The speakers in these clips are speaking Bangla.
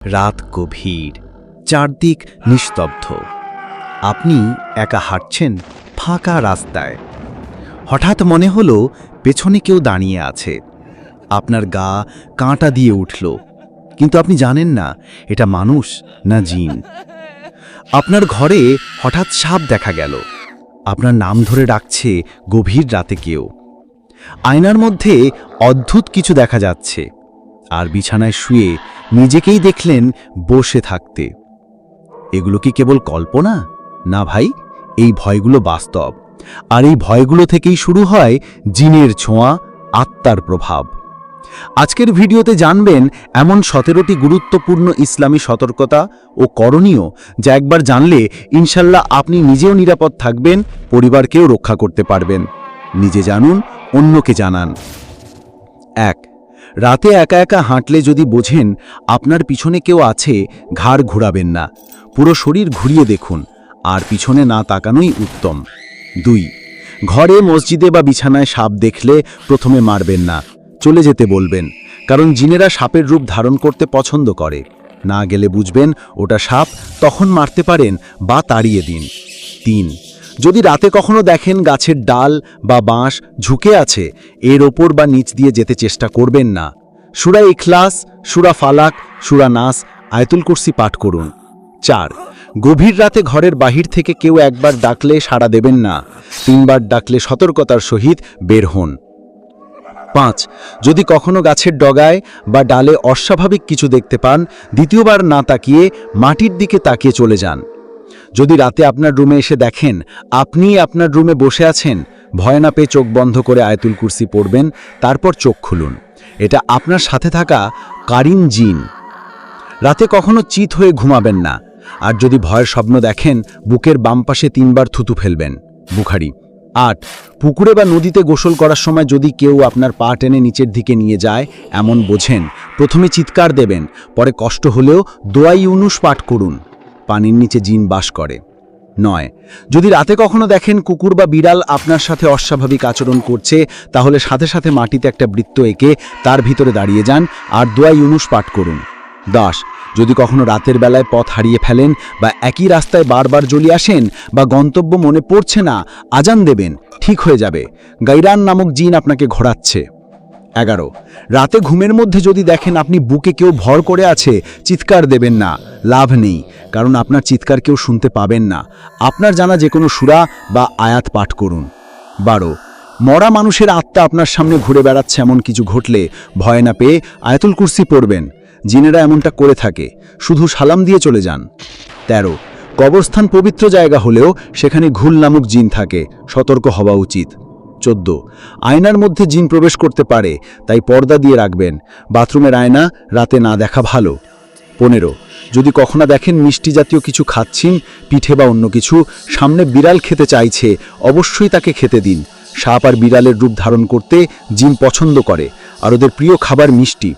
রাত গভীর, চারদিক নিস্তব্ধ। আপনি একা হাঁটছেন ফাঁকা রাস্তায়। হঠাৎ মনে হলো পেছনে কেউ দাঁড়িয়ে আছে। আপনার গা কাঁটা দিয়ে উঠল, কিন্তু আপনি জানেন না এটা মানুষ না জিন। আপনার ঘরে হঠাৎ সাপ দেখা গেল। আপনার নাম ধরে ডাকছে গভীর রাতে কেউ। আয়নার মধ্যে অদ্ভুত কিছু দেখা যাচ্ছে, আর বিছানায় শুয়ে নিজেকেই দেখলেন বসে থাকতে। এগুলো কি কেবল কল্পনা? না ভাই, এই ভয়গুলো বাস্তব। আর এই ভয়গুলো থেকেই শুরু হয় জিনের ছোঁয়া, আত্মার প্রভাব। আজকের ভিডিওতে জানবেন এমন 17টি গুরুত্বপূর্ণ ইসলামী সতর্কতা ও করণীয়, যা একবার জানলে ইনশাল্লাহ আপনি নিজেও নিরাপদ থাকবেন, পরিবারকেও রক্ষা করতে পারবেন। নিজে জানুন, অন্যকে জানান। 1. রাতে একা একা হাঁটলে যদি বোঝেন আপনার পিছনে কেউ আছে, ঘাড় ঘুরাবেন না, পুরো শরীর ঘুরিয়ে দেখুন, আর পিছনে না তাকানোই উত্তম। 2. ঘরে, মসজিদে বা বিছানায় সাপ দেখলে প্রথমে মারবেন না, চলে যেতে বলবেন, কারণ জিনেরা সাপের রূপ ধারণ করতে পছন্দ করে। না গেলে বুঝবেন ওটা সাপ, তখন মারতে পারেন বা তাড়িয়ে দিন। 3. যদি রাতে কখনো দেখেন গাছের ডাল বা বাঁশ ঝুঁকে আছে, এর ওপর বা নিচ দিয়ে যেতে চেষ্টা করবেন না। সূরা ইখলাস, সূরা ফালাক, সূরা নাস, আয়াতুল কুরসি পাঠ করুন। 4. গভীর রাতে ঘরের বাহির থেকে কেউ একবার ডাকলে সাড়া দেবেন না, 3 বার ডাকলে সতর্কতার সহিত বের হন। 5. যদি কখনো গাছের ডগায় বা ডালে অস্বাভাবিক কিছু দেখতে পান, দ্বিতীয়বার না তাকিয়ে মাটির দিকে তাকিয়ে চলে যান। যদি রাতে আপনার রুমে এসে দেখেন আপনি আপনার রুমে বসে আছেন, ভয় না পেয়ে চোখ বন্ধ করে আয়াতুল কুরসি পড়বেন, তারপর চোখ খুলুন। এটা আপনার সাথে থাকা কারিন জিন। রাতে কখনো চিত হয়ে ঘুমাবেন না, আর যদি ভয়ের স্বপ্ন দেখেন বুকের বাম পাশে 3 বার থুতু ফেলবেন। বুখারী। 8. পুকুরে বা নদীতে গোসল করার সময় যদি কেউ আপনার পা টেনে নিচের দিকে নিয়ে যায়, এমন বোঝেন, প্রথমে চিৎকার দেবেন, পরে কষ্ট হলেও দোয়া ইউনুস পাঠ করুন, পানির নিচে জিন বাস করে। 9. যদি রাতে কখনো দেখেন কুকুর বা বিড়াল আপনার সাথে অস্বাভাবিক আচরণ করছে, তাহলে সাথে সাথে মাটিতে একটা বৃত্ত এঁকে তার ভিতরে দাঁড়িয়ে যান আর দোয়া ইউনুস পাঠ করুন। 10. যদি কখনো রাতের বেলায় পথ হারিয়ে ফেলেন বা একই রাস্তায় বারবার জ্বলিয়ে আসেন বা গন্তব্য মনে পড়ছে না, আজান দেবেন, ঠিক হয়ে যাবে, গাইরান নামক জিন আপনাকে ঘোরাচ্ছে। 11. রাতে ঘুমের মধ্যে যদি দেখেন আপনি বুকে কেউ ভর করে আছে, চিৎকার দেবেন না, লাভ নেই, কারণ আপনার চিৎকার কেউ শুনতে পাবেন না। আপনার জানা যে কোনো সূরা বা আয়াত পাঠ করুন। 12. মরা মানুষের আত্মা আপনার সামনে ঘুরে বেড়াচ্ছে এমন কিছু ঘটলে ভয় না পেয়ে আয়াতুল কুরসি পড়বেন। জিনেরা এমনটা করে থাকে, শুধু সালাম দিয়ে চলে যান। 13. কবরস্থান পবিত্র জায়গা হলেও সেখানে ঘুল নামক জিন থাকে, সতর্ক হওয়া উচিত। 14. আয়নার মধ্যে জিন প্রবেশ করতে পারে, তাই পর্দা দিয়ে রাখবেন। বাথরুমের আয়না রাতে না দেখা ভালো। 15. যদি কখনো দেখেন মিষ্টি জাতীয় কিছু খাচ্ছেন, পিঠে বা অন্য কিছু, সামনে বিড়াল খেতে চাইছে, অবশ্যই তাকে খেতে দিন। সাপ আর বিড়ালের রূপ ধারণ করতে জিন পছন্দ করে, আর ওদের প্রিয় খাবার মিষ্টি।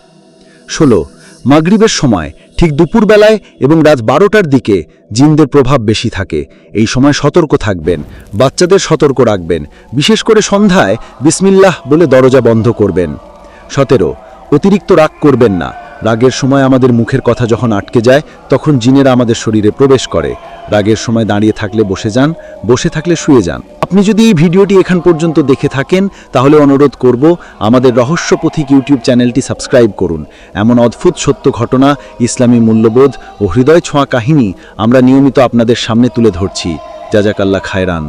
16. মাগরিবের সময়, ঠিক দুপুরবেলায় এবং রাত 12টার দিকে জিনদের প্রভাব বেশি থাকে। এই সময় সতর্ক থাকবেন, বাচ্চাদের সতর্ক রাখবেন, বিশেষ করে সন্ধ্যায় বিসমিল্লাহ বলে দরজা বন্ধ করবেন। 17. অতিরিক্ত রাগ করবেন না। রাগের সময় আমাদের মুখের কথা যখন আটকে যায়, তখন জিনেরা আমাদের শরীরে প্রবেশ করে। রাগের সময় দাঁড়িয়ে থাকলে বসে যান, বসে থাকলে শুয়ে যান। আপনি যদি এই ভিডিওটি এখান পর্যন্ত দেখে থাকেন, তাহলে অনুরোধ করব আমাদের রহস্য পথিক ইউটিউব চ্যানেলটি সাবস্ক্রাইব করুন। এমন অদ্ভুত সত্য ঘটনা, ইসলামী মূল্যবোধ ও হৃদয় ছোঁয়া কাহিনী আমরা নিয়মিত আপনাদের সামনে তুলে ধরছি। জাযাকাল্লাহ খায়রান।